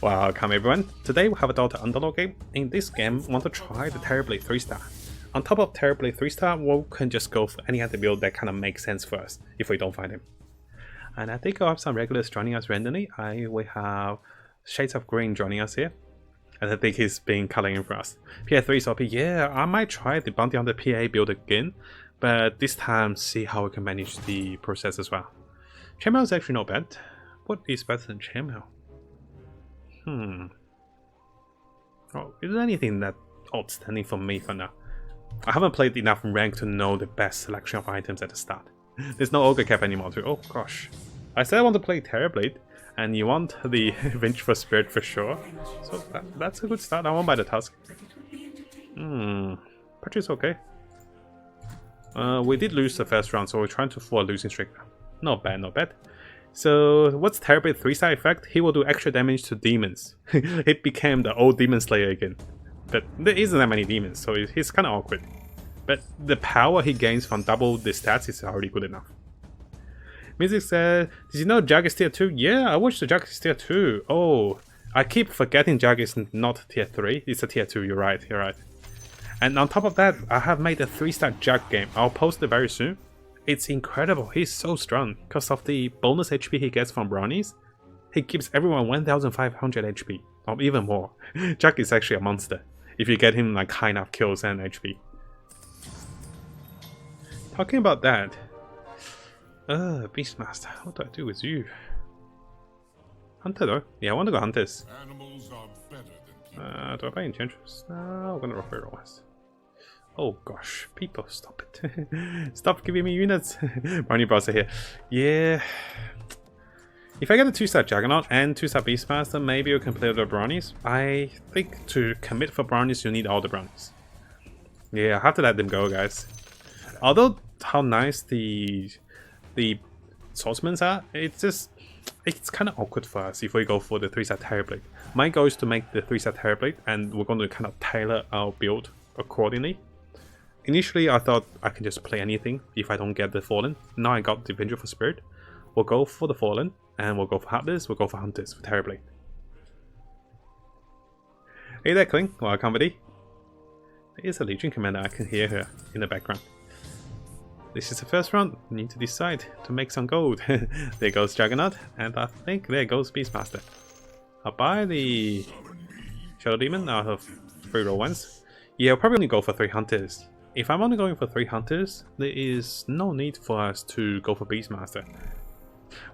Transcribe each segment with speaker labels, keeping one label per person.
Speaker 1: Welcome everyone, today we have a Dota Underlords game. In this game, we want to try the Terrorblade 3-star. On top of Terrorblade 3-star, we can just go for any other build that kind of makes sense for us, if we don't find him. And I think I'll have some regulars joining us randomly. We have Shades of Green joining us here. And I think he's been coloring for us. PA3 is OP, yeah, I might try the Bounty Hunter PA build again, but this time see how we can manage the process as well. Chainmail is actually not bad. What is better than Chainmail? Oh, is there anything that outstanding for me for now? I haven't played enough rank to know the best selection of items at the start. There's no Ogre Cap anymore too. Oh gosh. I said I want to play Terrorblade, and you want the Vengeful Spirit for sure. So that's a good start. I won't buy the Tusk. Purchase okay. We did lose the first round, so we're trying to fall a losing streak now. Not bad, not bad. So what's Terrorblade 3-star effect? He will do extra damage to demons. He became the old demon slayer again. But there isn't that many demons, so he's kind of awkward. But the power he gains from double the stats is already good enough. Music said, did you know Jag is tier 2? Yeah, I watched the Jag is tier 2. Oh, I keep forgetting Jag is not tier 3. It's a tier 2, you're right, you're right. And on top of that, I have made a 3-star Jag game. I'll post it very soon. It's incredible, he's so strong. Because of the bonus HP he gets from brownies, he gives everyone 1500 HP, or even more. Jak is actually a monster, if you get him like high enough kills and HP. Talking about that, Beastmaster, what do I do with you? Hunter though? Yeah, I want to go Hunters. Do I buy Enchantress? No, I'm gonna rock it always. Oh gosh, people, stop it. Stop giving me units. Brownie Bros are here. Yeah. If I get a 2-star Juggernaut and 2-star Beastmaster, maybe we can play with the brownies. I think to commit for brownies, you need all the brownies. Yeah, I have to let them go, guys. Although how nice the swordsmen are, it's kind of awkward for us if we go for the 3-star Terrorblade. My goal is to make the 3-star Terrorblade, and we're going to kind of tailor our build accordingly. Initially, I thought I can just play anything if I don't get the Fallen. Now I got the Vengeful Spirit. We'll go for the Fallen, and we'll go for Heartless, we'll go for Hunters, for Terrorblade. Hey there, Kling. Welcome, buddy. There is a Legion Commander, I can hear her in the background. This is the first round, we need to decide to make some gold. There goes Juggernaut, and I think there goes Beastmaster. I'll buy the Shadow Demon out of 3 roll ones. Yeah, I'll probably only go for 3 Hunters. If I'm only going for 3 Hunters, there is no need for us to go for Beastmaster.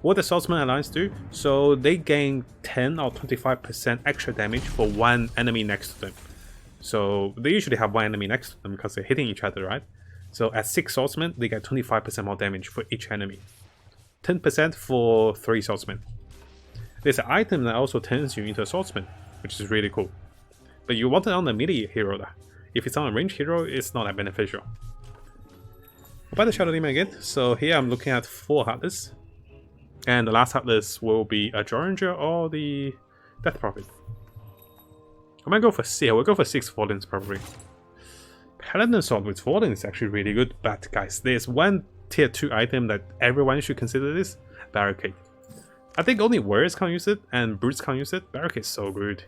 Speaker 1: What the Swordsman Alliance do, so they gain 10 or 25% extra damage for 1 enemy next to them. So they usually have 1 enemy next to them because they're hitting each other, right? So at 6 Swordsmen, they get 25% more damage for each enemy. 10% for 3 Swordsmen. There's an item that also turns you into a Swordsman, which is really cool. But you want it on a melee hero though. If it's on a ranged hero, it's not that beneficial. We'll buy the Shadow Demon again. So here I'm looking at 4 Heartless. And the last Heartless will be a Jorringer or the Death Prophet. I might go for 6. We'll go for 6 Fallens probably. Paladin Sword with Fallen is actually really good. But guys, there's one tier 2 item that everyone should consider this. Barricade. I think only Warriors can't use it and Brutes can't use it. Barricade is so good.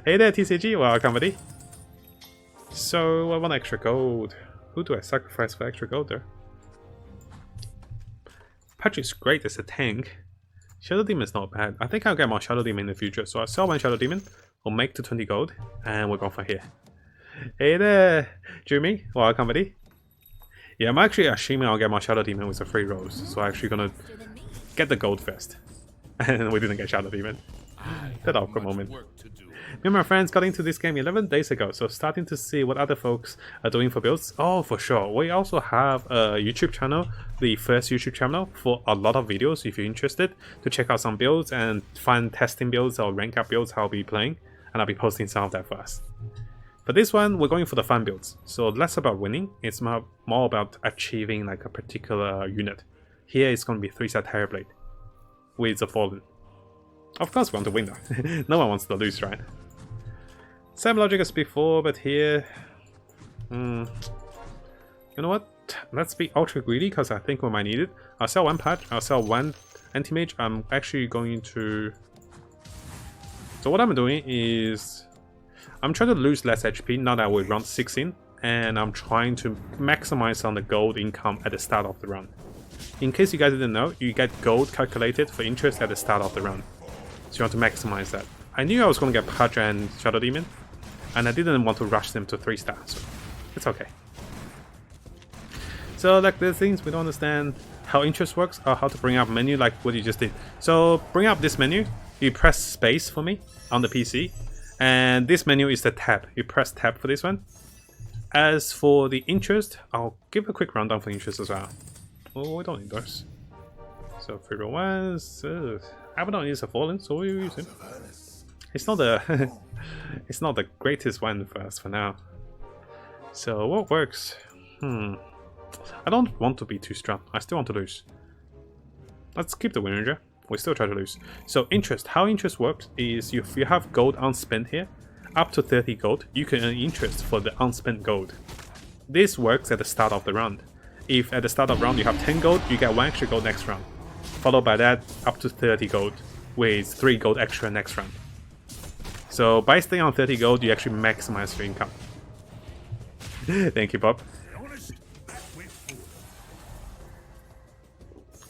Speaker 1: Hey there TCG, welcome buddy. So I want extra gold. Who do I sacrifice for extra gold there? Patch is great as a tank. Shadow Demon is not bad. I think I'll get more Shadow Demon in the future. So I'll sell 1 Shadow Demon, we'll make to 20 gold, and we'll go for here. Hey there, Jimmy, welcome buddy. Yeah, I'm actually assuming I'll get more Shadow Demon with the 3 rolls. So I'm actually gonna get the gold first. And we didn't get Shadow Demon. That awkward moment. Me and my friends got into this game 11 days ago, so starting to see what other folks are doing for builds. Oh, for sure. We also have a YouTube channel, the first YouTube channel, for a lot of videos if you're interested to check out some builds and find testing builds or rank up builds I'll be playing, and I'll be posting some of that for us. For this one, we're going for the fun builds, so less about winning, it's more about achieving like a particular unit. Here it's going to be 3-star Terrorblade with the Fallen. Of course we want to win though. No one wants to lose, right? Same logic as before, but here... You know what? Let's be ultra greedy because I think we might need it. I'll sell 1 patch, I'll sell 1 anti-mage. I'm actually going to So what I'm doing is I'm trying to lose less HP now that we're round 6 in, and I'm trying to maximize on the gold income at the start of the round. In case you guys didn't know, you get gold calculated for interest at the start of the round. So you want to maximize that. I knew I was going to get Pudge and Shadow Demon, and I didn't want to rush them to 3 stars, so it's okay. So like the things we don't understand how interest works or how to bring up menu like what you just did. So bring up this menu, you press space for me on the PC, and this menu is the tab. You press tab for this one. As for the interest, I'll give a quick rundown for interest as well. Oh, we don't need those. So 301s, Abaddon is a fallen, so we're using. It's not the it's not the greatest one for us for now. So what works? I don't want to be too strong. I still want to lose. Let's keep the Wind Ranger. We still try to lose. So interest. How interest works is if you have gold unspent here, up to 30 gold, you can earn interest for the unspent gold. This works at the start of the round. If at the start of the round you have 10 gold, you get 1 extra gold next round. Followed by that, up to 30 gold, with 3 gold extra next round. So by staying on 30 gold, you actually maximize your income. Thank you, Bob.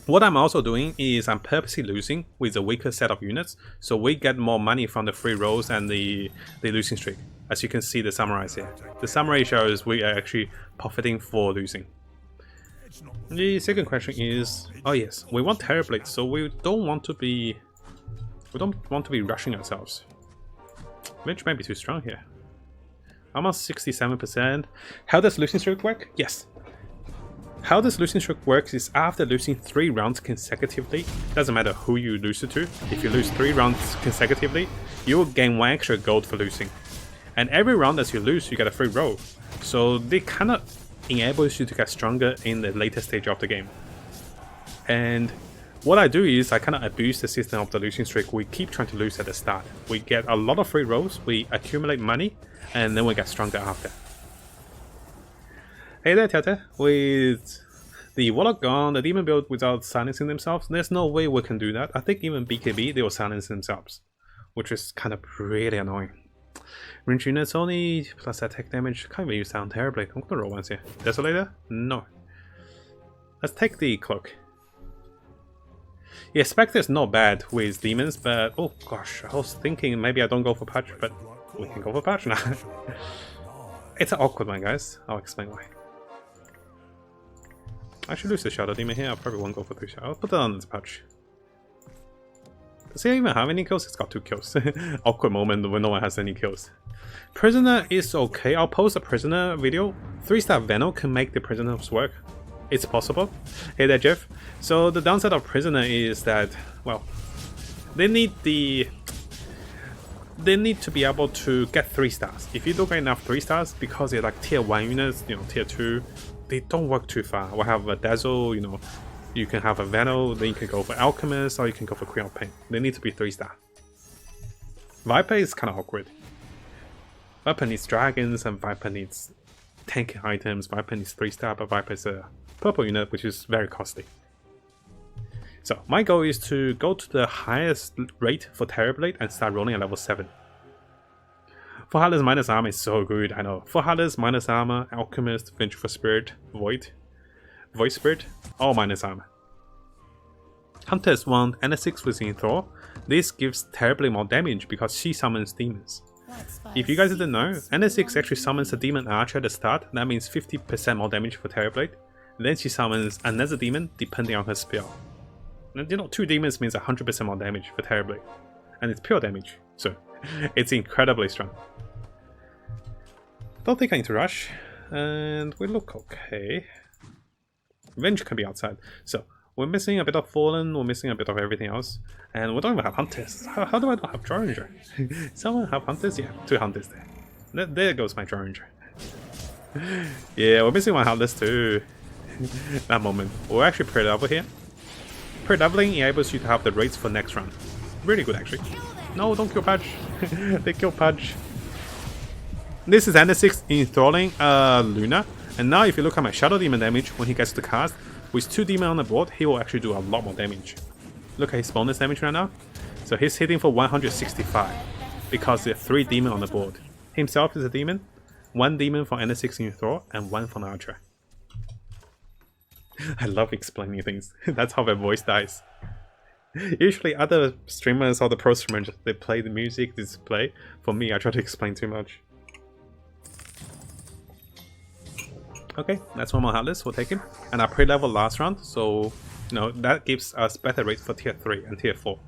Speaker 1: What I'm also doing is I'm purposely losing with a weaker set of units, so we get more money from the free rolls and the losing streak. As you can see the summarize here. The summary shows we are actually profiting for losing. The second question is, oh yes, we want Terrorblade, so we don't want to be rushing ourselves. Which might be too strong here. I'm on 67%. How does losing streak work? Yes. How this losing streak works is after losing 3 rounds consecutively, doesn't matter who you lose it to, if you lose 3 rounds consecutively, you will gain 1 extra gold for losing. And every round as you lose, you get a free roll. So they kind of enables you to get stronger in the later stage of the game. And what I do is I kind of abuse the system of the losing streak. We keep trying to lose at the start. We get a lot of free rolls, we accumulate money, and then we get stronger after. Hey there, Tata. With the Warlock gone, the Demon build without silencing themselves, there's no way we can do that. I think even BKB, they will silence themselves, which is kind of really annoying. Range units only, plus attack damage, can't even use that on Terrorblade. I'm gonna roll once here. Desolator? No. Let's take the Cloak. Yeah, Spectre's not bad with demons, but oh gosh, I was thinking maybe I don't go for Patch, but we can go for Patch now. It's an awkward one, guys. I'll explain why. I should lose the Shadow Demon here. I probably won't go for 3 shots. I'll put that on the Patch. Does he even have any kills? It's got 2 kills. Awkward moment when no one has any kills. Prisoner is okay. I'll post a Prisoner video. 3-star Venom can make the Prisoners work. It's possible. Hey there, Jeff. So the downside of Prisoner is that, well, they need to be able to get 3 stars. If you don't get enough 3 stars, because they're like tier 1 units, you know, tier 2, they don't work too far. We'll have a Dazzle, you know, you can have a Venom, then you can go for Alchemist, or you can go for Queen of Pain. They need to be 3-star. Viper is kind of awkward. Viper needs dragons, and Viper needs tank items. Viper needs 3-star, but Viper is a purple unit, which is very costly. So my goal is to go to the highest rate for Terrorblade and start rolling at level 7. 4 Heartless minus armor is so good, I know. 4 Heartless minus armor, Alchemist, Vengeful Spirit, Void Spirit, all minus armor. Hunter's Wand and a 6 within Thor. This gives Terrorblade more damage because she summons demons. If you guys didn't know, NS6 actually summons a demon archer at the start. That means 50% more damage for Terrorblade. Then she summons another demon depending on her spell. And you know, 2 demons means 100% more damage for Terrorblade. And it's pure damage, so it's incredibly strong. Don't think I need to rush. And we look okay. Revenge can be outside. So we're missing a bit of Fallen, we're missing a bit of everything else. And we don't even have Hunters. How do I not have Droranger? Someone have Hunters? Yeah, 2 Hunters there. There goes my Droranger. Yeah, we're missing 1 Heartless too. That moment. We're actually pre-level here. Pre-leveling enables you to have the rates for next round. Really good actually. No, don't kill Pudge. They kill Pudge. This is NS6 enthralling Luna. And now if you look at my Shadow Demon damage when he gets to cast, with 2 demons on the board, he will actually do a lot more damage. Look at his bonus damage right now. So he's hitting for 165. because there are 3 demons on the board. Himself is a demon, 1 demon from any 6 you throw, and 1 from the archer. I love explaining things. That's how my voice dies. Usually other streamers or the pro streamers, they play the music, display. For me, I try to explain too much. Okay, that's one more heartless, we'll take him. And I pre-level last round, so you know, that gives us better rates for tier 3 and tier 4.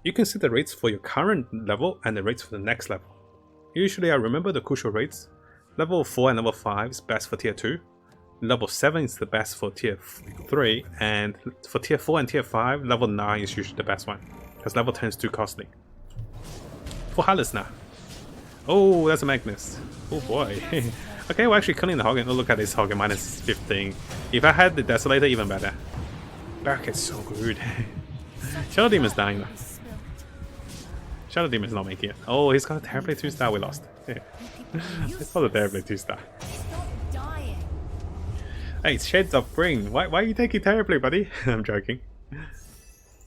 Speaker 1: You can see the rates for your current level and the rates for the next level. Usually I remember the crucial rates. Level 4 and level 5 is best for tier 2. Level 7 is the best for tier 3, and for tier 4 and tier 5, level 9 is usually the best one, because level 10 is too costly. For heartless now. Oh, that's a Magnus. Oh boy. Okay, we're actually killing the Hogan. Oh, look at this Hogan, minus 15. If I had the Desolator, even better. Barricade's so good. Shadow Demon's dying though. Shadow Demon's not making it. Oh, he's got a Terrorblade 2-star, we lost. It's not a Terrorblade 2-star. Hey, Shades of Spring, why are you taking Terrorblade, buddy? I'm joking.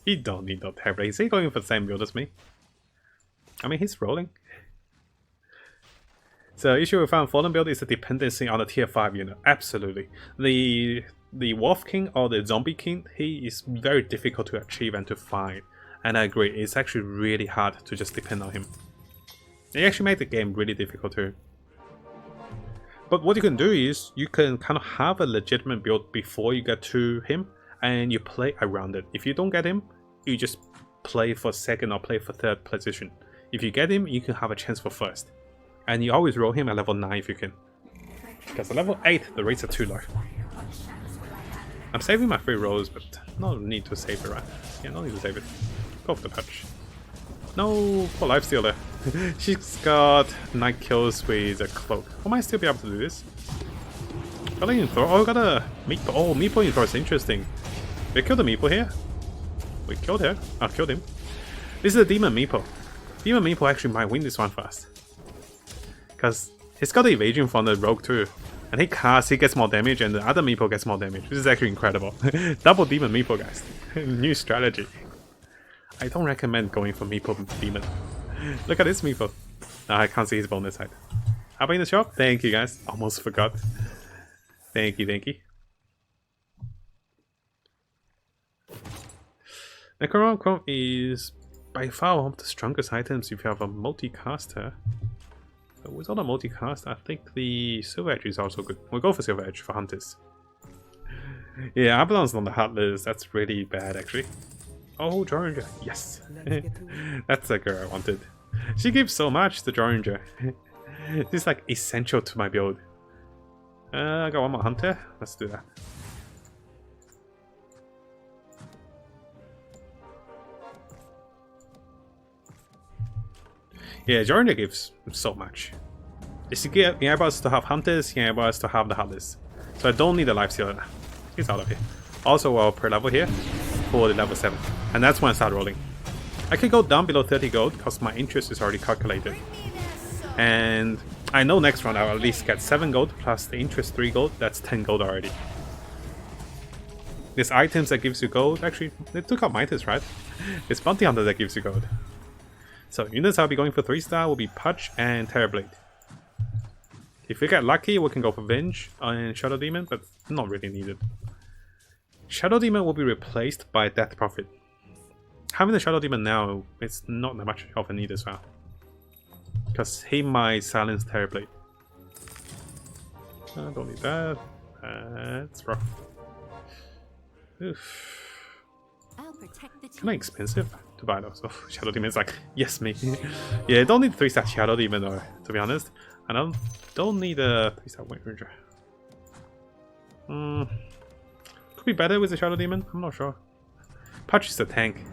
Speaker 1: You don't need no Terrorblade. Is he going for the same build as me? I mean, he's rolling. So, issue we found Fallen build is a dependency on the tier 5 unit. Absolutely. The Wolf King or the Zombie King, he is very difficult to achieve and to find. And I agree, it's actually really hard to just depend on him. It actually made the game really difficult too. But what you can do is, you can kind of have a legitimate build before you get to him, and you play around it. If you don't get him, you just play for 2nd or play for 3rd position. If you get him, you can have a chance for 1st. And you always roll him at level 9 if you can. Because at level 8, the rates are too low. I'm saving my 3 rolls, but no need to save it, right? Yeah, no need to save it. Go for the patch. No, poor Lifestealer. She's got 9 kills with a cloak. I might still be able to do this. Got an throw. Oh, got a meeple. Oh, meeple in throw is interesting. We killed the meeple here. We killed her. I killed him. This is a demon meeple. Demon meeple actually might win this one for us. Because he's got the evasion from the rogue too. And he casts, he gets more damage, and the other meeple gets more damage. This is actually incredible. Double demon meeple, guys. New strategy. I don't recommend going for meeple demon. Look at this meeple. I can't see his bonus side. How about in the shop? Thank you, guys. Almost forgot. Thank you, thank you. Necronomicon is by far one of the strongest items if you have a multi-caster. So with all the multi-cast, I think the Silver Edge is also good. We'll go for Silver Edge for Hunters. Yeah, Abaddon's on the Heartless. That's really bad, actually. Oh, Jorringer. Yes. That's the girl I wanted. She gives so much, the Jorringer. This is like essential to my build. I got one more Hunter. Let's do that. Yeah, Jorringer gives so much. If you enable us to have Hunters, you enable us to have the Heartless. So I don't need a Lifestealer. He's out of here. Also, I'll pre-level here for the level 7. And that's when I start rolling. I can go down below 30 gold because my interest is already calculated. And I know next round I'll at least get 7 gold plus the interest 3 gold. That's 10 gold already. There's items that gives you gold. Actually, they took out Midas, right? It's Bounty Hunter that gives you gold. So units I'll be going for 3-star will be Pudge and Terrorblade. If we get lucky, we can go for Venge and Shadow Demon, but not really needed. Shadow Demon will be replaced by Death Prophet. Having the Shadow Demon now, it's not that much of a need as well. Because he might silence Terrorblade. I don't need that. That's rough. Oof. Kinda expensive to buy those. Oh, Shadow Demon's like, yes me. Yeah, I don't need 3-star Shadow Demon though, to be honest. I don't need a 3-star Wind Ranger. Could be better with the Shadow Demon, I'm not sure. Patch is the tank.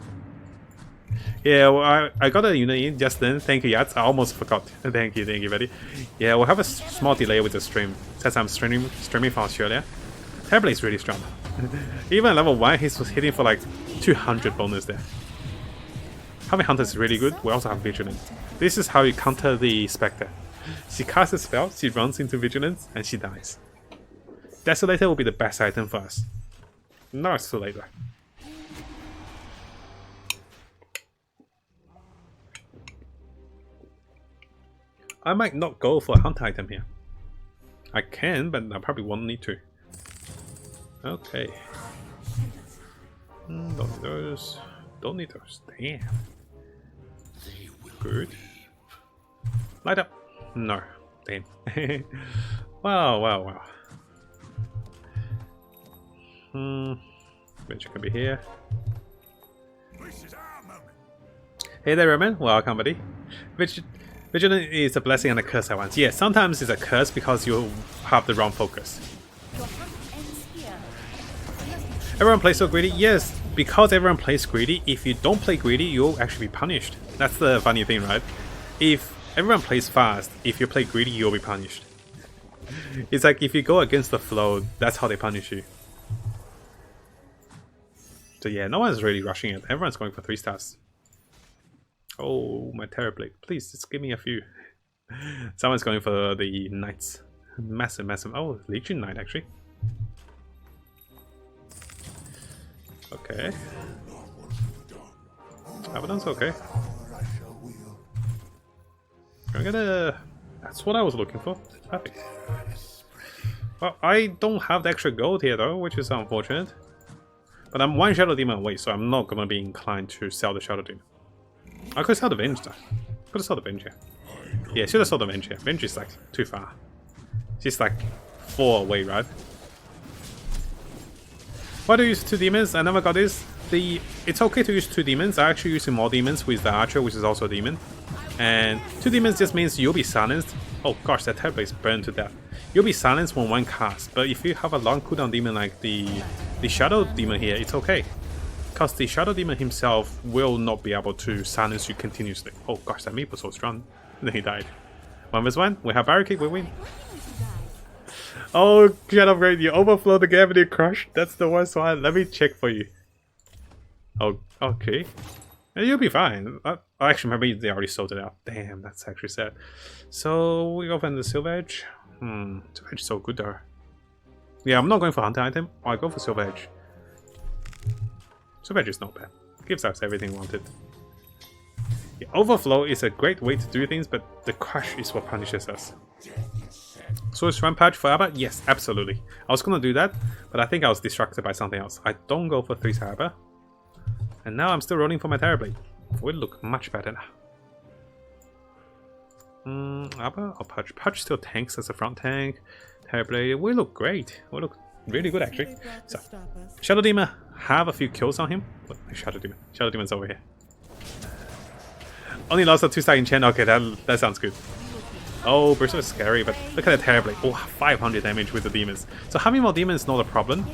Speaker 1: Yeah, well, I got a unit in just then. Thank you, Yats. I almost forgot. Thank you, buddy. Yeah, we'll have a small delay with the stream since I'm streaming from Australia. Terrorblade is really strong. Even at level 1, he's hitting for like 200 bonus there. Having Hunter is really good. We also have Vigilance. This is how you counter the Spectre. She casts a spell, she runs into Vigilance, and she dies. Desolator will be the best item for us. No, it's too late though. I might not go for a hunt item here. I can, but I probably won't need to. Okay. Don't need those. Don't need those. Damn. Good. Light up. No. Damn. Wow. Venture can be here. Hey there, Roman. Welcome, buddy. Vigilant is a blessing and a curse at once. Yeah, sometimes it's a curse because you have the wrong focus. Everyone plays so greedy? Yes, because everyone plays greedy. If you don't play greedy, you'll actually be punished. That's the funny thing, right? If everyone plays fast, if you play greedy, you'll be punished. It's like if you go against the flow, that's how they punish you. So yeah, no one's really rushing it. Everyone's going for 3 stars. Oh, my Terrorblade. Please, just give me a few. Someone's going for the Knights. Massive. Oh, Legion Knight, actually. Okay. Abaddon's okay. Can I get a... That's what I was looking for. Perfect. Well, I don't have the extra gold here, though, which is unfortunate. But I'm 1 Shadow Demon away, so I'm not gonna be inclined to sell the Shadow Demon. I could sell the Venge though. Could have sold the Venge here. Yeah, should have sold the Venge here. Venge is like too far. She's like 4 away, right? Why do you use 2 demons? I never got this. It's okay to use 2 demons. I actually using more demons with the Archer, which is also a demon. And 2 demons just means you'll be silenced. Oh gosh, that Terrorblade is burned to death. You'll be silenced when 1 casts, but if you have a long cooldown demon like the Shadow Demon here, it's okay. Because the Shadow Demon himself will not be able to silence you continuously. Oh gosh, that meat was so strong. And then he died. 1 vs 1, we have barricade, we win. Oh, Shadow Blade, you overflow the gravity crush. That's the worst one. Let me check for you. Oh, okay. You'll be fine. Actually, maybe they already sold it out. Damn, that's actually sad. So we go for the Silver Edge. Silver Edge is so good though. Yeah, I'm not going for Hunter item. I go for Silver Edge. Silver Edge is not bad. Gives us everything we wanted. Yeah, overflow is a great way to do things, but the crush is what punishes us. So it's run patch for Abba? Yes, absolutely. I was gonna do that, but I think I was distracted by something else. I don't go for 3 Abba. And now I'm still rolling for my Terrorblade. Would look much better now. Abba or Pudge? Pudge still tanks as a front tank. Terrorblade will look great. Will look really good actually. So Shadow Demon have a few kills on him. What? Shadow Demon. Shadow Demon's over here. Only lost a 2-star enchant. Okay, that sounds good. Oh, Burst is scary, but look at the Terrorblade. Oh, 500 damage with the demons. So having more demons is not a problem.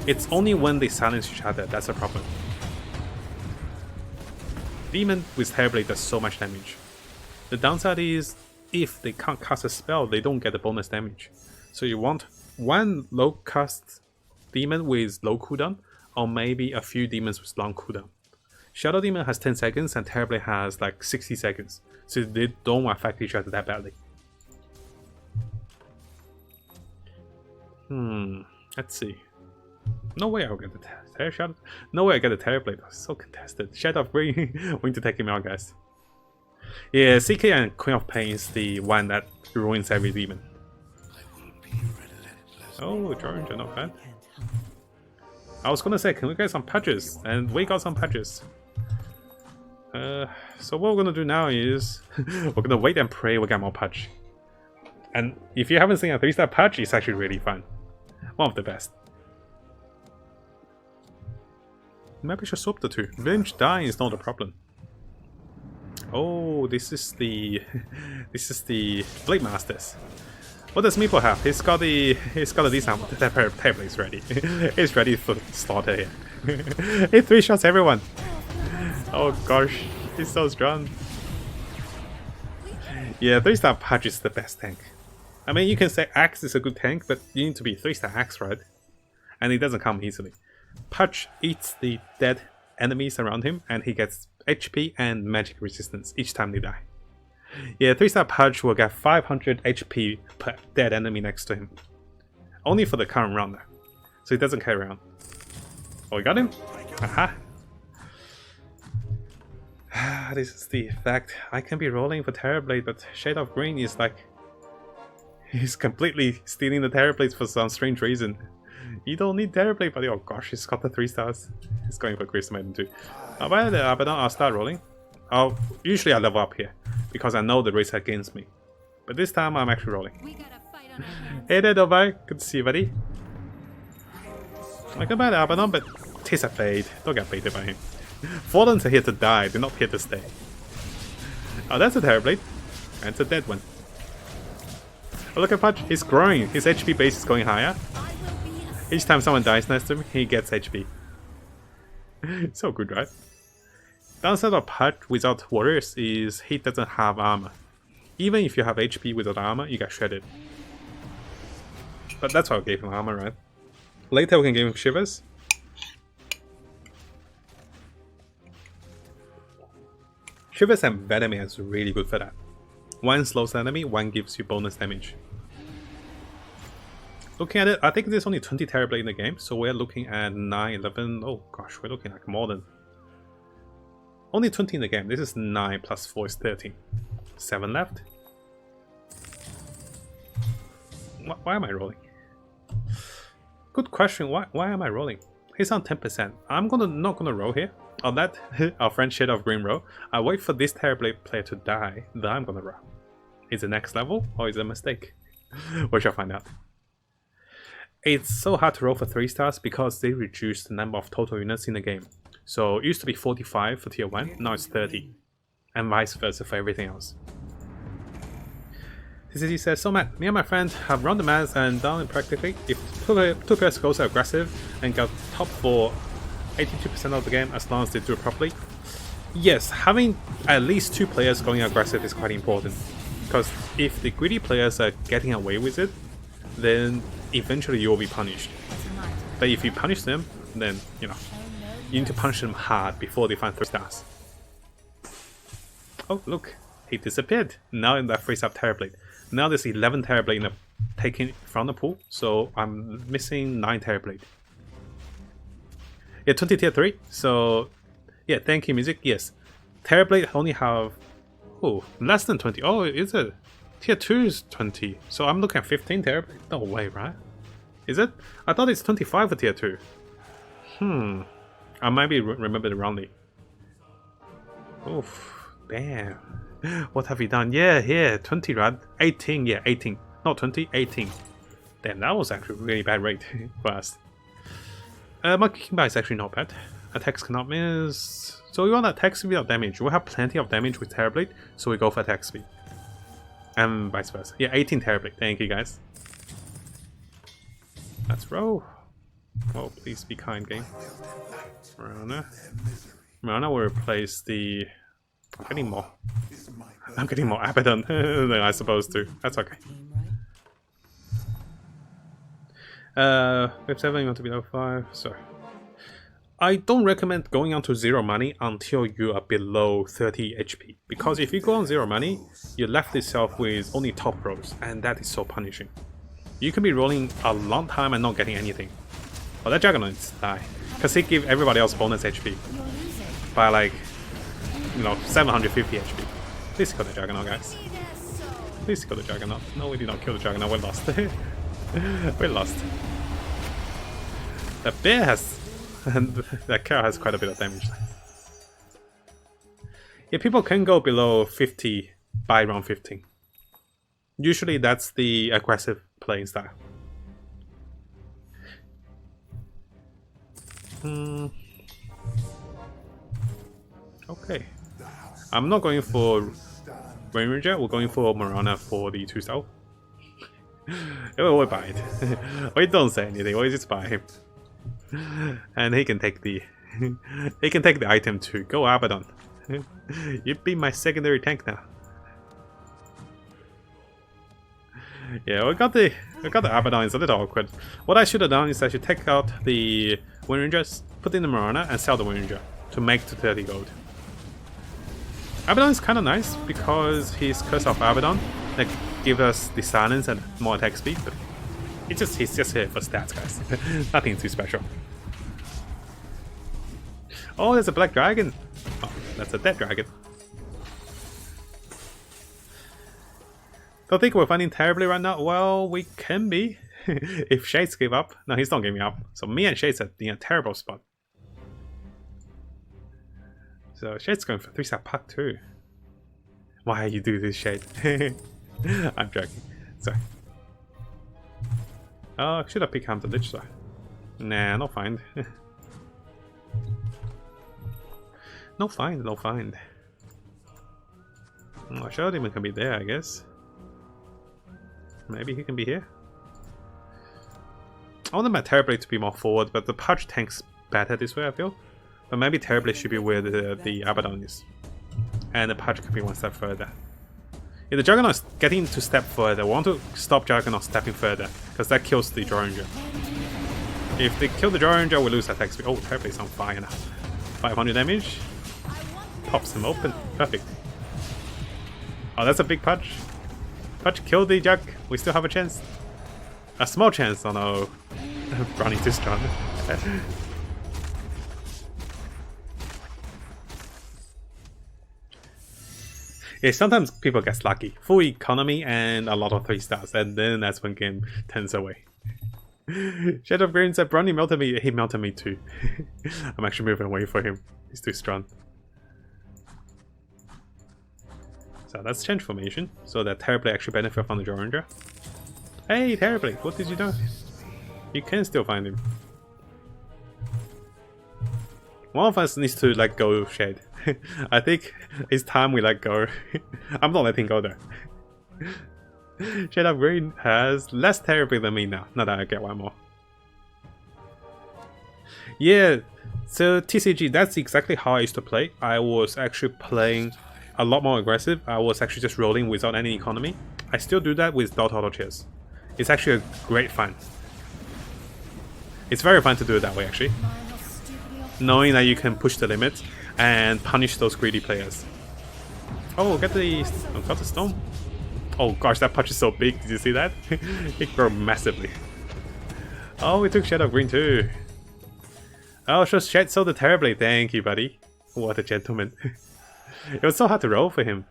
Speaker 1: It's only when they silence each other that's a problem. Demon with Terrorblade does so much damage. The downside is if they can't cast a spell, they don't get the bonus damage. So you want 1 low cast demon with low cooldown, or maybe a few demons with long cooldown. Shadow Demon has 10 seconds and Terrorblade has like 60 seconds, so they don't affect each other that badly. Let's see. No way I'll get the Shadow. No way I get the Terrorblade. So contested. Shadow of Green. We need to take him out, guys. Yeah, CK and Queen of Pain is the one that ruins every demon. Oh, George, not bad. I was gonna say, can we get some patches? And we got some patches. So what we're gonna do now is we're gonna wait and pray we get more patch. And if you haven't seen a 3-star patch, it's actually really fun. One of the best. Maybe I should swap the 2. Venge dying is not a problem. Oh, this is the Blade Masters. What does Meeple have? He's got a decent one. That Terrorblade is ready. He's ready for slaughter here. He 3-shots everyone. Oh gosh, he's so strong. Yeah, 3-star Pudge is the best tank. I mean, you can say Axe is a good tank, but you need to be 3-star Axe, right? And it doesn't come easily. Pudge eats the dead enemies around him, and he gets HP and magic resistance each time they die. Yeah, 3-star Pudge will get 500 HP per dead enemy next to him. Only for the current round though. So he doesn't carry around. Oh, we got him? Aha! This is the fact. I can be rolling for Terrorblade, but Shade of Green is like... He's completely stealing the Terrorblades for some strange reason. You don't need Terrorblade, but oh gosh, he's got the 3 stars. He's going for Crystal Maiden too. By the Abaddon, I'll start rolling. Usually I level up here, because I know the race against me. But this time I'm actually rolling. Hey there, Dobai. Good to see you, buddy. I can buy the Abaddon, but tis a fade. Don't get baited by him. Fallens are here to die, they're not here to stay. Oh, that's a Terrorblade. And it's a dead one. Oh, look at Pudge, he's growing. His HP base is going higher. Each time someone dies next to him, he gets HP. So good, right? Downside of Pudge without warriors is he doesn't have armor. Even if you have HP without armor, you get shredded. But that's why I gave him armor, right? Later we can give him Shivers. Shivers and Venom is really good for that. One slows the enemy, one gives you bonus damage. Looking at it, I think there's only 20 Terrorblade in the game, so we're looking at 9, 11, oh gosh, we're looking like more than... Only 20 in the game, this is 9 plus 4 is 13. 7 left. Why am I rolling? Good question, why am I rolling? He's on 10%. I'm not gonna roll here. I'll let our friend Shade of Green roll. I wait for this Terrorblade player to die, then I'm gonna roll. Is it next level or is it a mistake? We shall find out. It's so hard to roll for 3 stars because they reduced the number of total units in the game. So it used to be 45 for tier 1, now it's 30. And vice versa for everything else. TCC says, so Matt, me and my friend have run the maths and done it practically. If two players go so aggressive and got top for 82% of the game as long as they do it properly. Yes, having at least 2 players going aggressive is quite important. Because if the greedy players are getting away with it, then eventually you will be punished. But if you punish them, then, you know, you need to punish them hard before they find 3 stars. Oh, look, he disappeared. Now that frees up Terrorblade. Now there's 11 Terrorblade taken from the pool, so I'm missing 9 Terrorblade. Yeah, 20 tier 3, so yeah, thank you, music. Yes, Terrorblade only have, oh, less than 20. Oh, is it? Tier 2 is 20, so I'm looking at 15 Terrorblade. No way, right? Is it? I thought it's 25 for tier 2. I might be remembered wrongly. Oof, damn. What have we done? Yeah, 20, right? 18, yeah, 18. Not 20, 18. Damn, that was actually a really bad rate for us. My kicking back is actually not bad. Attacks cannot miss. So we want attack speed without damage. We have plenty of damage with Terrorblade, so we go for attack speed. And vice versa. Yeah, 18 Terrorblade. Thank you, guys. Let's roll. Oh, please be kind, game. Marana will replace the... I'm getting more Abaddon than I supposed to. That's okay. Wave 7, you want to be level 5, so... I don't recommend going on to 0 money until you are below 30 HP. Because if you go on 0 money, you left yourself with only top rolls, and that is so punishing. You can be rolling a long time and not getting anything. Oh, that Juggernaut needs to die. Because he gives everybody else bonus HP. By like, you know, 750 HP. Please kill the Juggernaut, guys. Please kill the Juggernaut. No, we did not kill the Juggernaut, we lost. We lost. The bear has... and that cow has quite a bit of damage. Yeah, people can go below 50 by round 15. Usually that's the aggressive playing style. Okay. I'm not going for Rain Ranger, we're going for Marana for the 2-star. We'll buy it. We don't say anything, we just buy him. And he can take the he can take the item too. Go Abaddon. You'd be my secondary tank now. Yeah, we got the Abaddon. It's a little awkward. What I should have done is I should take out the Wind Rangers, put in the Marana, and sell the Wind Ranger to make to 30 gold. Abaddon is kind of nice because he's Curse of Abaddon that gives us the silence and more attack speed, but he's just here for stats, guys. Nothing too special. Oh, there's a black dragon. Oh, That's a dead dragon. Don't think we're fighting terribly right now. Well, we can be. If Shades give up. No, he's not giving up. So me and Shades are in a terrible spot. So Shades going for 3-star puck too. Why you do this, Shade? I'm joking. Sorry. Oh, should I pick Hunter Lich though? Nah, no find. No find, no find. Oh, Shadow can be there, I guess. Maybe he can be here. I want my Terrorblade to be more forward, but the Pudge tanks better this way, I feel. But maybe Terrorblade should be where the Abaddon is. And the Pudge could be one step further. If the Juggernaut is getting to step further, we want to stop Juggernaut stepping further, because that kills the Droranger. If they kill the Droranger, we lose attack speed. Oh, Terrorblade's on fire now. 500 damage. Pops him open. Perfect. Oh, that's a big Pudge. Pudge, kill the Jug. We still have a chance. A small chance. Oh no. Running too strong. Yeah, sometimes people get lucky. Full economy and a lot of 3-stars, and then that's when game turns away. Shadow of Green said, Bronny melted me. He melted me too. I'm actually moving away from him. He's too strong. So let's change formation so that Terrorblade actually benefit from the Droranger. Hey Terrorblade, what did you do? You can still find him. One of us needs to let go of Shade. I think it's time we let go. I'm not letting go though. Shade of Green has less Terrorblade than me now. Now that I get one more. Yeah, so TCG, that's exactly how I used to play. I was actually playing a lot more aggressive. I was actually just rolling without any economy. I still do that with Dota Underlords. It's actually a great fun. It's very fun to do it that way actually. Knowing that you can push the limit and punish those greedy players. Oh, got the stone. Oh gosh, that punch is so big. Did you see that? It grew massively. Oh, we took Shadow of Green too. Oh, so Shed sold the Terrorblade. Thank you, buddy. What a gentleman. It was so hard to roll for him.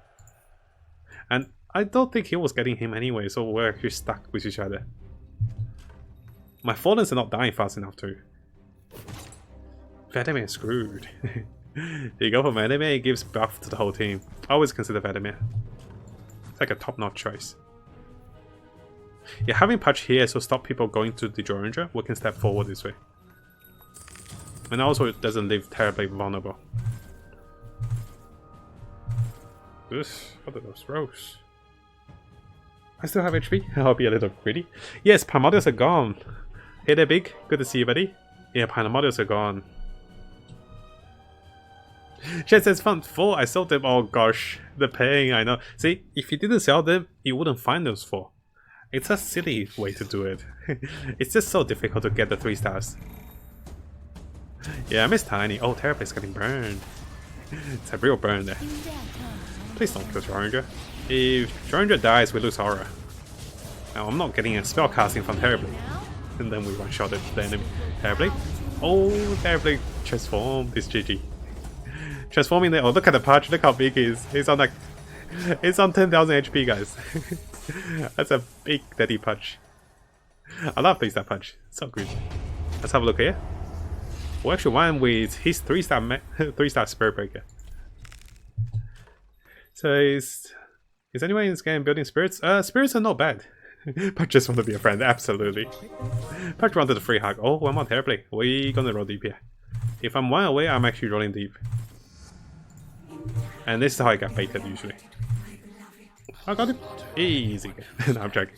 Speaker 1: And I don't think he was getting him anyway, so we're actually stuck with each other. My Fallens are not dying fast enough too. Vladimir is screwed. You go for Vladimir, it gives buff to the whole team. I always consider Vladimir. It's like a top-notch choice. Yeah, having Pudge here so stop people going to the Droranger, we can step forward this way. And also it doesn't leave Terrorblade vulnerable. What are those rows? I still have HP. I'll be a little greedy. Yes, Primordials are gone. Hey there, Big. Good to see you, buddy. Yeah, Primordials are gone. Chat says fun 4. I sold them. Oh gosh, the pain. I know. See, if you didn't sell them, you wouldn't find those 4. It's a silly way to do it. It's just so difficult to get the 3-stars. Yeah, I miss Tiny. Oh, Terrorplate's getting burned. It's a real burn there. Please don't kill Droranger. If Droranger dies, we lose aura. Now I'm not getting a spell casting from Terrorblade. And then we one-shotted the enemy. Terrorblade. Oh, Terrorblade transformed. It's GG. Transforming there. Oh, look at the Pudge. Look how big he is. He's on like... It's on 10,000 HP, guys. That's a big daddy Pudge. I love that Pudge. So good. Let's have a look here. We actually won with his 3-star Spirit Breaker. So is anyone in this game building spirits? Spirits are not bad. But just want to be a friend, absolutely. Pudge wanted a free hug. Oh, one more Terrorblade. We're gonna roll deep here. If I'm one away, I'm actually rolling deep. And this is how I get baited usually. I got him. Easy. No, I'm joking.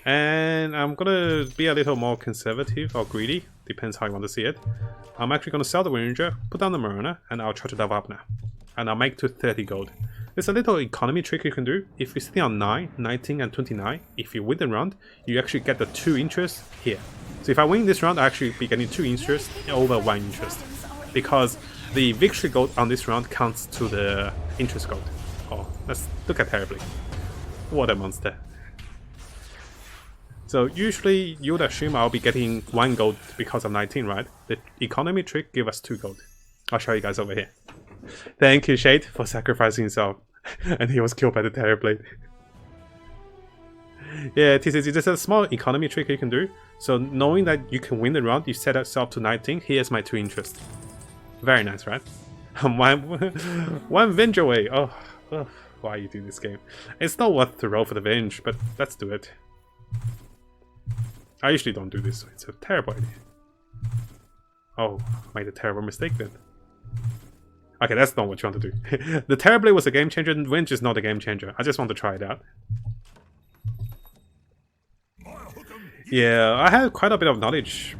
Speaker 1: And I'm gonna be a little more conservative or greedy. Depends how you want to see it. I'm actually gonna sell the Ranger, put down the Marona, and I'll try to level up now. And I'll make to 30 gold. There's a little economy trick you can do. If you're sitting on 9, 19, and 29, if you win the round, you actually get the 2 interest here. So if I win this round, I actually be getting 2 interest over 1 interest. Because the victory gold on this round counts to the interest gold. Oh, let's look at Terrorblade. What a monster. So usually you would assume I'll be getting 1 gold because of 19, right? The economy trick gives us 2 gold. I'll show you guys over here. Thank you, Shade, for sacrificing himself. And he was killed by the Terrorblade. Yeah, TCC, there's a small economy trick you can do. So knowing that you can win the round, you set yourself to 19. Here's my 2 interests. Very nice, right? one Venge away. Oh, why you do this game? It's not worth to roll for the Venge, but let's do it. I usually don't do this, so it's a terrible idea. Oh, I made a terrible mistake then. Okay, that's not what you want to do. The Terrorblade was a game changer, and Venge is not a game changer. I just want to try it out. Yeah, I have quite a bit of knowledge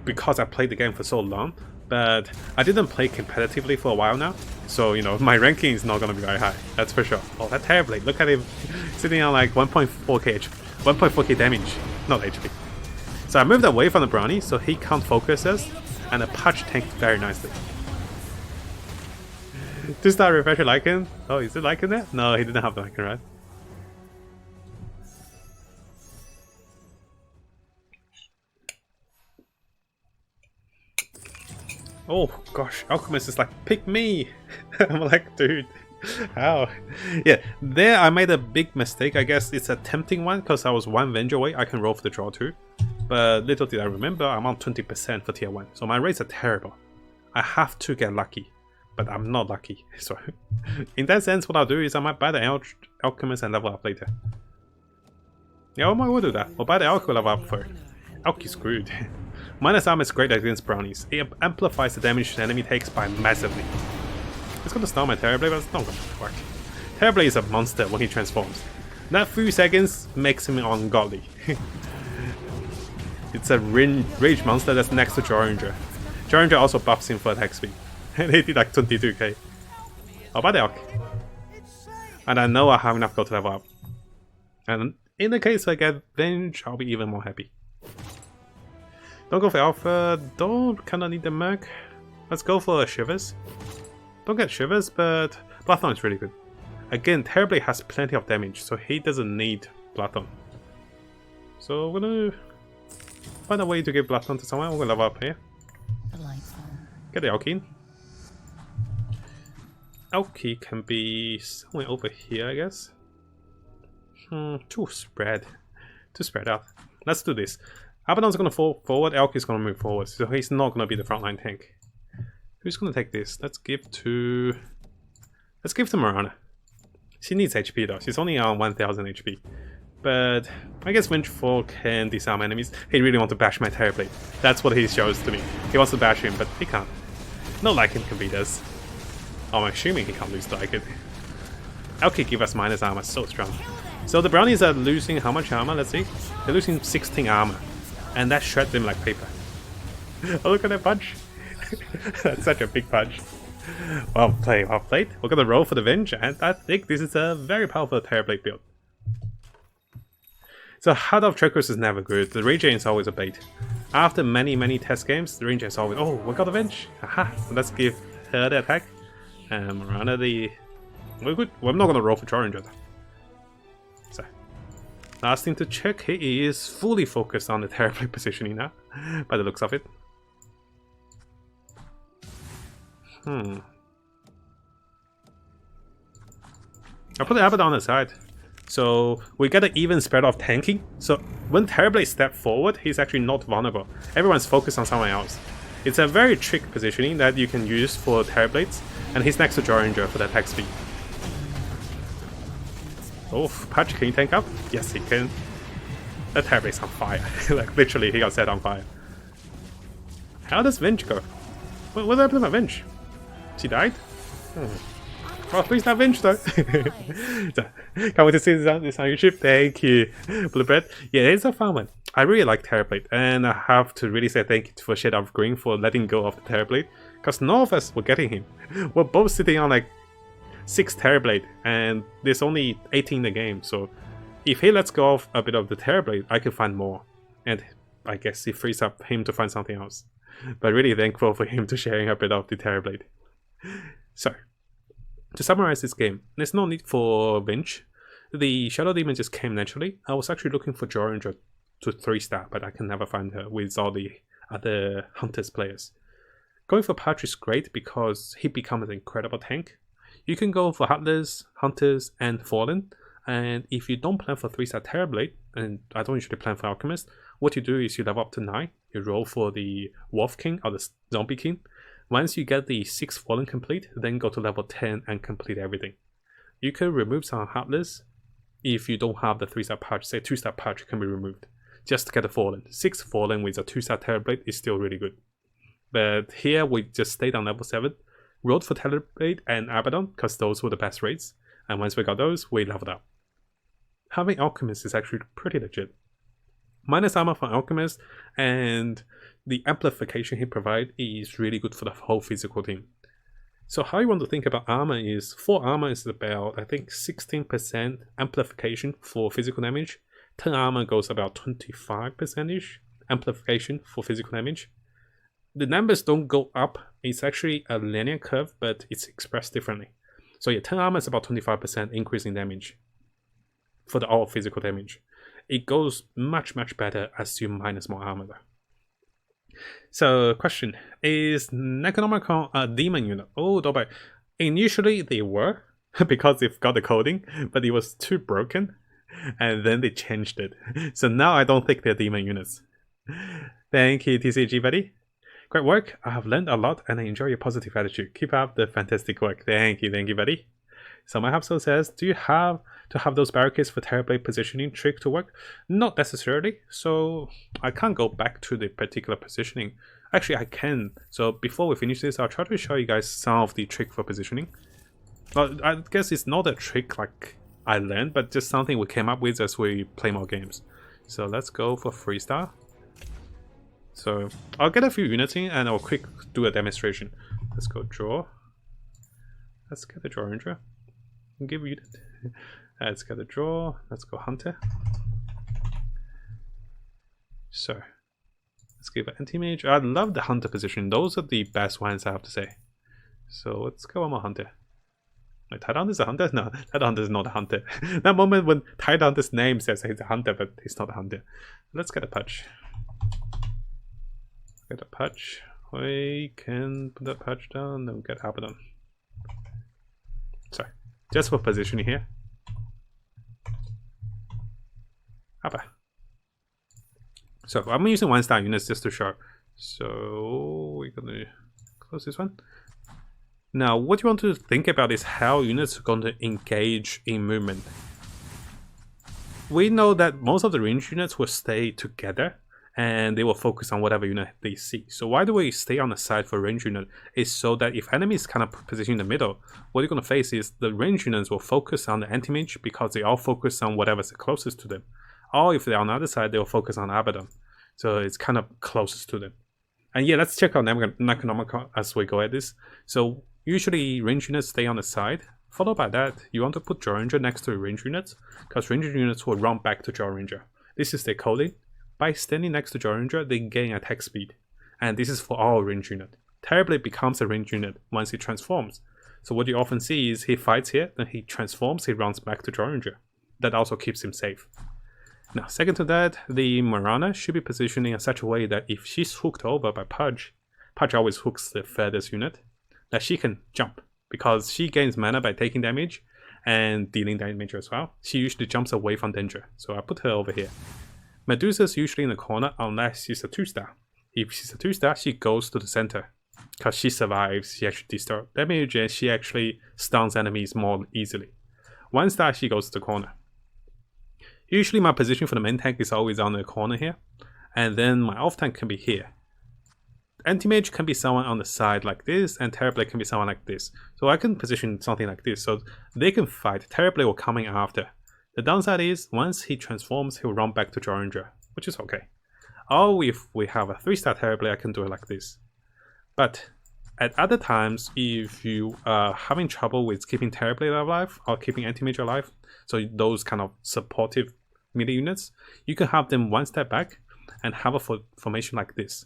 Speaker 1: because I played the game for so long, but I didn't play competitively for a while now. So, you know, my ranking is not going to be very high, that's for sure. Oh, that Terrorblade, look at him sitting on like 1.4k damage, not HP. So I moved away from the Brownie so he can't focus us, and the Punch tanked very nicely. 2-star refresher Lycan? Oh, is it Lycan there? No, he didn't have the Lycan, right? Oh gosh, Alchemist is like, pick me! I'm like, dude, how? Yeah, there I made a big mistake. I guess it's a tempting one because I was 1 Venge away. I can roll for the draw too. But little did I remember, I'm on 20% for tier 1. So my rates are terrible. I have to get lucky, but I'm not lucky. So in that sense, what I'll do is I might buy the Alchemist and level up later. Yeah, I will do that. We'll buy the Alchemist level up first. Alchemist screwed. Minus armor is great against brownies. It amplifies the damage the enemy takes by massively. It's gonna stun my Terrorblade, but it's not gonna work. Terrorblade is a monster when he transforms. That few seconds makes him ungodly. It's a rage monster that's next to Joranger. Joranger also buffs him for attack speed. And he did like 22k. I'll buy the Alch. And I know I have enough gold to level up. And in the case I get Venge, I'll be even more happy. Don't go for Alpha, don't kinda need the Merc. Let's go for Shivers. Don't get Shivers, but Bloodthorn is really good. Again, Terrorblade has plenty of damage, so he doesn't need Bloodthorn. So we're gonna find a way to give Bloodthorn to someone. We're gonna level up here. Get the Alki. Alki can be somewhere over here, I guess. Too spread out. Let's do this. Abaddon's gonna fall forward, Alki's gonna move forward, so he's not gonna be the frontline tank. Who's gonna take this? Let's give to Marana. She needs HP though, she's only on 1000 HP. But I guess Vengeful can disarm enemies. He really wants to bash my Terrorblade. That's what he shows to me. He wants to bash him, but he can't. No Lycan can beat us. Oh, I'm assuming he can't lose to Lycan. Alki give us minus armor, so strong. So the brownies are losing how much armor? Let's see. They're losing 16 armor. And that shreds them like paper. Oh, look at that punch. That's such a big punch. Well played, well played. We're gonna roll for the Venge, and I think this is a very powerful Terrorblade build. So Heart of Treacherous is never good. The Regen is always a bait. After many test games, the Regen is always, oh, we got the Venge. Aha, so let's give her the attack. And Marana the... We're good. Well, I'm not gonna roll for Joranger though. So, last thing to check, he is fully focused on the Terrorblade positioning now, by the looks of it. I'll put the Abaddon aside. So we get an even spread of tanking. So when Terrorblade steps forward, he's actually not vulnerable. Everyone's focused on someone else. It's a very trick positioning that you can use for Terrorblades, and he's next to Joranger for the attack speed. Oh, Patch, can you tank up? Yes, he can. That Terrorblade's on fire. Like, literally, he got set on fire. How does Venge go? What happened to my Venge? She died? Oh, please not Venge though. So, can't wait to see this on YouTube. Thank you, Bluebird. Yeah, it's a fun one. I really like Terrorblade, and I have to really say thank you for Shade of Green for letting go of the Terrorblade, because none of us were getting him. We're both sitting on like 6 Terrorblade, and there's only 18 in the game, so if he lets go of a bit of the Terrorblade, I can find more, and I guess it frees up him to find something else. But really thankful for him to sharing a bit of the Terrorblade. So, to summarize this game, there's no need for Venge. The Shadow Demon just came naturally. I was actually looking for Joranger to 3-star, but I can never find her with all the other Hunters players. Going for Pudge is great because he becomes an incredible tank. You can go for Heartless, Hunters, and Fallen. And if you don't plan for 3-star Terrorblade, and I don't usually plan for Alchemist, what you do is you level up to 9, you roll for the Wolf King or the Zombie King. Once you get the 6 Fallen complete, then go to level 10 and complete everything. You can remove some Heartless if you don't have the 3-star Pudge, say 2-star Pudge can be removed. Just to get a Fallen. 6 Fallen with a 2-star Terrorblade is still really good. But here we just stayed on level 7, rolled for Terrorblade and Abaddon because those were the best rates, and once we got those, we leveled up. Having Alchemist is actually pretty legit. Minus armor for Alchemist and the amplification he provides is really good for the whole physical team. So how you want to think about armor is, 4 armor is about, I think, 16% amplification for physical damage. 10 armor goes about 25%-ish amplification for physical damage. The numbers don't go up, it's actually a linear curve, but it's expressed differently. So yeah, 10 armor is about 25% increase in damage for the all physical damage. It goes much better as you minus more armor though. So question, is Necronomicon a demon unit? Oh, Dobai. Initially they were, because they've got the coding, but it was too broken, and then they changed it. So now I don't think they're demon units. Thank you, TCG buddy. Great work, I have learned a lot and I enjoy your positive attitude. Keep up the fantastic work. Thank you buddy. So my Hapso says, do you have to have those barricades for Terrorblade positioning trick to work? Not necessarily, so I can't go back to the particular positioning. Actually I can, so before we finish this I'll try to show you guys some of the trick for positioning. Well, I guess it's not a trick like I learned, but just something we came up with as we play more games. So let's go for 3-star. So I'll get a few units in and I'll quick do a demonstration. Let's go draw. Let's get a draw ranger. Give unit. Let's get a draw. Let's go hunter. So let's give an anti-mage. I love the hunter position. Those are the best ones I have to say. So let's go one more hunter. Wait, Tidehunter is a hunter? No, Tidehunter is not a hunter. That moment when Tidehunter's name says he's a hunter, but he's not a hunter. Let's get a Pudge. Get a Pudge. We can put that Pudge down, then get Abaddon. Sorry, just for positioning here. Abba. So I'm using 1-star units just to show. So we're gonna close this one. Now, what you want to think about is how units are going to engage in movement. We know that most of the range units will stay together and they will focus on whatever unit they see. So why do we stay on the side for range unit? Is so that if enemies kind of position in the middle, what you're going to face is the range units will focus on the anti-mage because they all focus on whatever's closest to them. Or if they're on the other side, they'll focus on Abaddon. So it's kind of closest to them. And yeah, let's check out Necronomicon as we go at this. So usually range units stay on the side. Followed by that, you want to put Jaw Ranger next to range units, because range units will run back to Jaw Ranger. This is their coding. By standing next to Jaw Ranger, they gain attack speed. And this is for all range unit. Terrorblade becomes a range unit once he transforms. So what you often see is he fights here, then he transforms, he runs back to Jaw Ranger. That also keeps him safe. Now, second to that, the Marana should be positioning in such a way that if she's hooked over by Pudge, Pudge always hooks the furthest unit, that she can jump, because she gains mana by taking damage and dealing damage as well. She usually jumps away from danger, so I put her over here. Medusa's usually in the corner unless she's a 2-star. If she's a 2-star, she goes to the center, because she survives, she actually deals damage, and she actually stuns enemies more easily. 1-star, she goes to the corner. Usually my position for the main tank is always on the corner here, and then my off tank can be here. Anti-mage can be someone on the side like this, and Terrorblade can be someone like this. So I can position something like this, so they can fight. Terrorblade will come in after. The downside is, once he transforms, he'll run back to Jaw Ranger, which is okay. Or if we have a 3-star Terrorblade, I can do it like this. But at other times, if you are having trouble with keeping Terrorblade alive, or keeping Anti-mage alive, so those kind of supportive melee units, you can have them one step back and have a formation like this.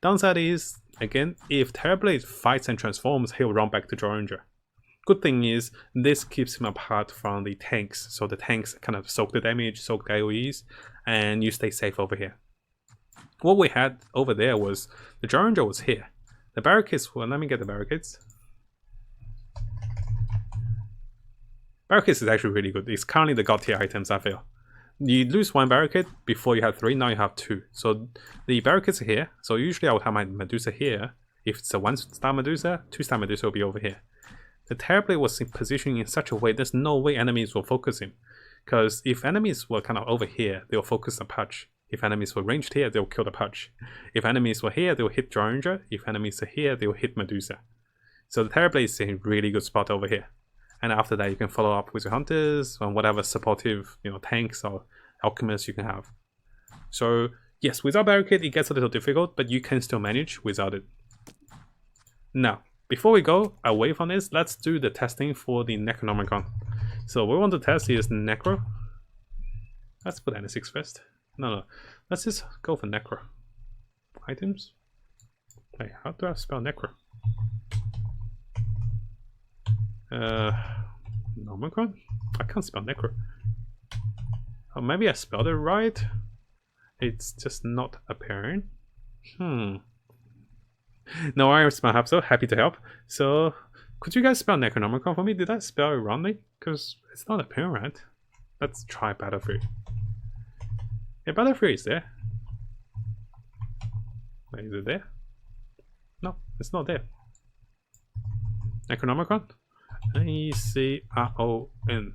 Speaker 1: Downside is, again, if Terrorblade fights and transforms, he'll run back to Jaw Ranger. Good thing is, this keeps him apart from the tanks, so the tanks kind of soak the damage, soak the AoEs, and you stay safe over here. What we had over there was, the Jaw Ranger was here. The barricades, well, let me get the barricades. Barricades is actually really good. It's currently the god tier items, I feel. You lose one barricade before you have 3, now you have 2. So the barricades are here. So usually I would have my Medusa here. If it's a 1-star Medusa, 2-star Medusa will be over here. The Terrorblade was positioned in such a way there's no way enemies will focus him. Because if enemies were kind of over here, they'll focus the Pudge. If enemies were ranged here, they'll kill the Pudge. If enemies were here, they'll hit Droranger. If enemies are here, they'll hit Medusa. So the Terrorblade is a really good spot over here. And after that, you can follow up with your hunters and whatever supportive, tanks or alchemists you can have. So yes, without barricade, it gets a little difficult, but you can still manage without it. Now, before we go away from this, let's do the testing for the Necronomicon. So what we want to test is Necro. Let's put N6 first. No. Let's just go for Necro. Items. Wait, how do I spell Necro? Nomicron? I can't spell Necro. Oh, maybe I spelled it right. It's just not appearing. No worries, my so happy to help. So, could you guys spell Necronomicon for me? Did I spell it wrongly? Because it's not appearing right. Let's try Battlefield. Yeah, Battlefield is there. Wait, is it there? No, it's not there. Necronomicon? Necron.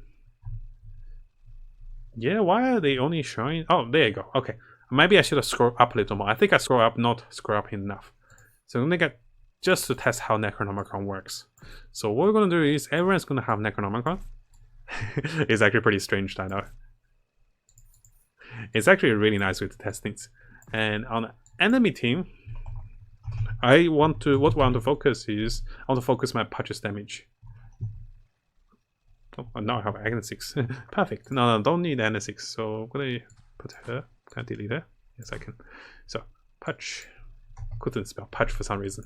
Speaker 1: Yeah, why are they only showing? Oh, there you go. Okay, maybe I should have scrolled up a little more. I think I scroll up, not scroll up enough. So I'm gonna get just to test how Necronomicon works. So what we're gonna do is everyone's gonna have Necronomicon. It's actually pretty strange, I know. It's actually a really nice way to test things. And on the enemy team, what I want to focus is I want to focus my Pudge's damage. Oh, now I have N6. Perfect. No, don't need N6. So I'm gonna put her. Can I delete her? Yes, I can. So Pudge. Couldn't spell Pudge for some reason.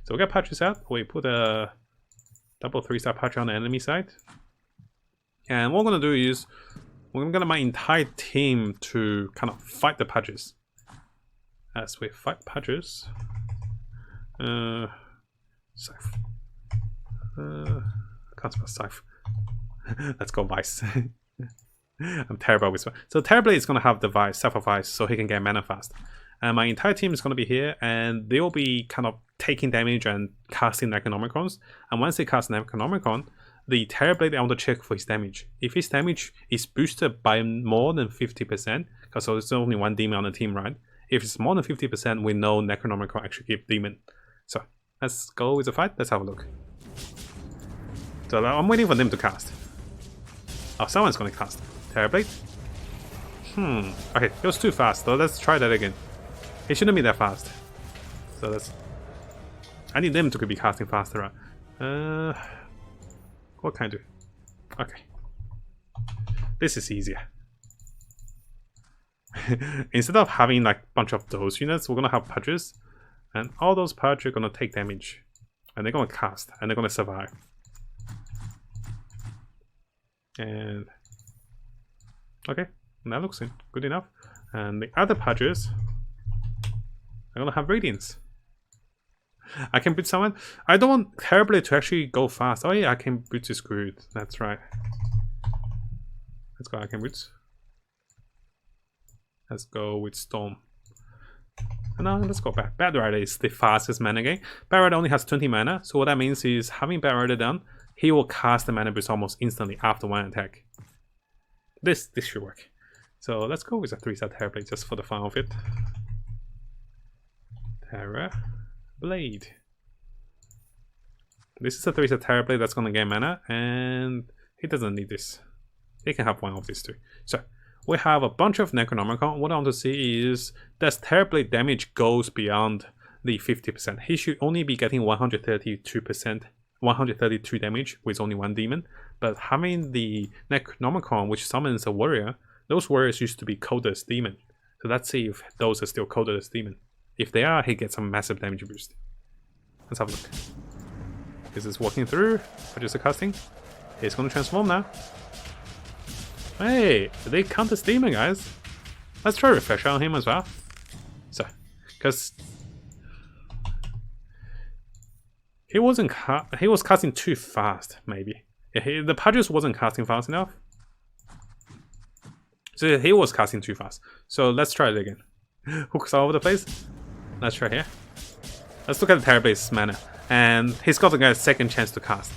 Speaker 1: So we got Pudges out. We put a double 3-star Pudge on the enemy side. And what we're gonna do is we're gonna get my entire team to kind of fight the Pudges. As we fight Pudges. Scythe. Can't spell Scythe. Let's go Vice. I'm terrible with spell. So Terrorblade is gonna have the Vice, Scythe of Vice, so he can get mana fast. And my entire team is gonna be here, and they'll be kind of taking damage and casting Necronomicons. And once they cast Necronomicon, the Terrorblade, I want to check for his damage. If his damage is boosted by more than 50%, because there's only one demon on the team, right? If it's more than 50%, we know Necronomicon actually give demon. So let's go with the fight. Let's have a look. So I'm waiting for them to cast. Oh, someone's gonna cast. Terrorblade? Okay, it was too fast, so let's try that again. It shouldn't be that fast. So let's... I need them to be casting faster, right? What can I do? Okay. This is easier. Instead of having like a bunch of those units, we're gonna have Pudges. And all those Pudges are gonna take damage. And they're gonna cast, and they're gonna survive. And okay, that looks good enough. And the other Pudges are gonna have Radiance. I can boot someone. I don't want Terrorblade to actually go fast. Oh yeah, I can boot this Groot. That's right. Let's go. I can boot. Let's go with Storm. No, let's go back. Bat Rider is the fastest mana game. Bat Rider only has 20 mana, so what that means is having Bat Rider done, he will cast the mana boost almost instantly after one attack. This should work. So let's go with a 3-star Terrorblade just for the fun of it. Terrorblade. This is a 3-star Terrorblade that's gonna get mana, and he doesn't need this. He can have one of these two. So we have a bunch of Necronomicon. What I want to see is does Terrorblade damage goes beyond the 50%. He should only be getting 132%. 132 damage with only one demon, but having the Necronomicon, which summons a warrior, those warriors used to be coded as demon. So let's see if those are still coded as demon. If they are, he gets a massive damage boost. Let's have a look. Is this walking through? Or just a casting? He's going to transform now. Hey, they count as demon, guys. Let's try refresh on him as well. So, because He was casting too fast, maybe. Yeah, the Padres wasn't casting fast enough. So he was casting too fast. So let's try it again. Hooks all over the place. Let's try here. Let's look at the Terrorblade's mana. And he's got to get a second chance to cast.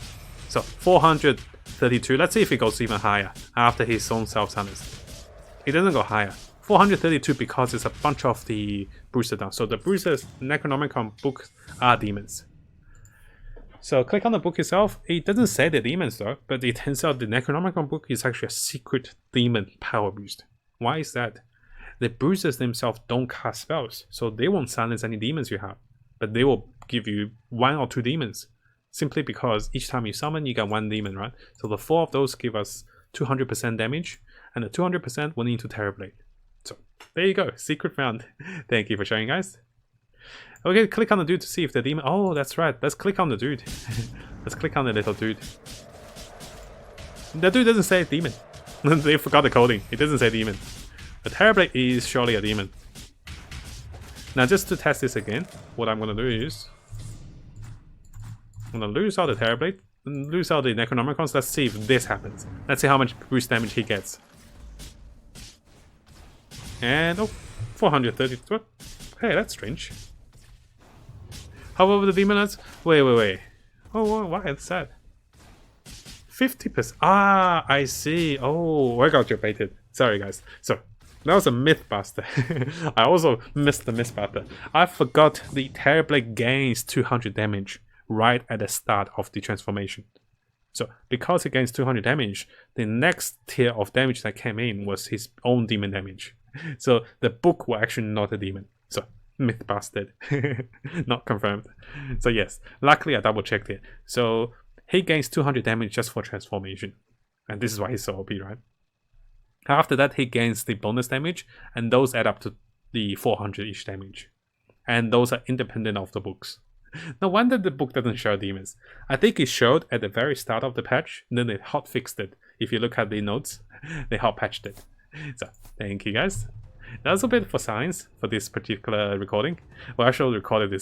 Speaker 1: So 432. Let's see if he goes even higher after his own self-silence. He doesn't go higher. 432 because it's a bunch of the Bruiser down. So the Bruiser's Necronomicon book are demons. So click on the book itself. It doesn't say the demons though, but it turns out the Necronomicon book is actually a secret demon power boost. Why is that? The Bruisers themselves don't cast spells, so they won't silence any demons you have. But they will give you 1 or 2 demons. Simply because each time you summon, you get 1 demon, right? So the 4 of those give us 200% damage, and the 200% went into Terrorblade. So there you go, secret found. Thank you for sharing, guys. Okay, click on the dude to see if the demon... Oh, that's right. Let's click on the dude. Let's click on the little dude. The dude doesn't say demon. They forgot the coding. It doesn't say demon. But Terrorblade is surely a demon. Now, just to test this again, what I'm going to do is... I'm going to lose out the Terrorblade, lose out the Necronomicons. Let's see if this happens. Let's see how much boost damage he gets. And, oh, 430. Hey, that's strange. However, the demon has... Wait. Oh, why? That's sad. 50%. Ah, I see. Oh, I got you baited. Sorry, guys. So, that was a Mythbuster. I also missed the Mythbuster. I forgot the Terrorblade gains 200 damage right at the start of the transformation. So, because it gains 200 damage, the next tier of damage that came in was his own demon damage. So, the book was actually not a demon. So, Mythbusted. Not confirmed. So yes, luckily I double checked it. So he gains 200 damage just for transformation. And this is why he's so OP, right? After that he gains the bonus damage, and those add up to the 400 each damage. And those are independent of the books. No wonder the book doesn't show demons. I think it showed at the very start of the patch, and then they hot fixed it. If you look at the notes, they hot patched it. So thank you guys. That's a bit for science for this particular recording. Well, I actually recorded this